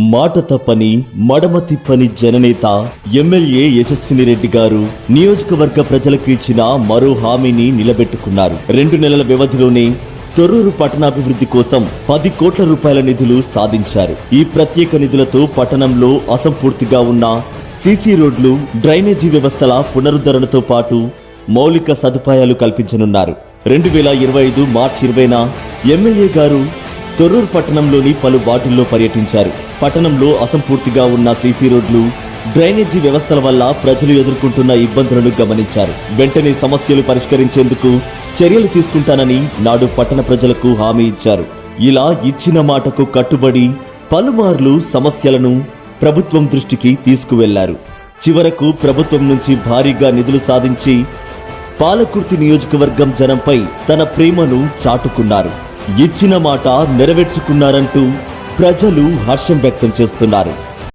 మాట తప్పని మడమ తిప్పని జననేత ఎమ్మెల్యే యశస్విని రెడ్డి గారు నియోజకవర్గ ప్రజలకు ఇచ్చిన మరో హామీని నిలబెట్టుకున్నారు. 2 నెలల వ్యవధిలోనే తొర్రూరు పట్టణాభివృద్ధి కోసం 10 కోట్ల రూపాయల నిధులు సాధించారు. ఈ ప్రత్యేక నిధులతో పట్టణంలో అసంపూర్తిగా ఉన్న సీసీ రోడ్లు, డ్రైనేజీ వ్యవస్థల పునరుద్ధరణతో పాటు మౌలిక సదుపాయాలు కల్పించనున్నారు. 2025 మార్చి 20న ఎమ్మెల్యే గారు తొర్రూరు పట్టణంలోని పలు వార్డుల్లో పర్యటించారు. పట్టణంలో అసంపూర్తిగా ఉన్న సీసీ రోడ్లు, డ్రైనేజీ వ్యవస్థల వల్ల ప్రజలు ఎదుర్కొంటున్న ఇబ్బందులను గమనించారు. వెంటనే సమస్యలు పరిష్కరించేందుకు చర్యలు తీసుకుంటానని నాడు పట్టణ ప్రజలకు హామీ ఇచ్చారు. ఇలా ఇచ్చిన మాటకు కట్టుబడి పలుమార్లు సమస్యలను ప్రభుత్వం దృష్టికి తీసుకువెళ్లారు. చివరకు ప్రభుత్వం నుంచి భారీగా నిధులు సాధించి పాలకుర్తి నియోజకవర్గం జనంపై తన ప్రేమను చాటుకున్నారు. ఇచ్చిన మాట నెరవేర్చుకున్నారంటూ ప్రజలు హర్షం వ్యక్తం చేస్తున్నారు.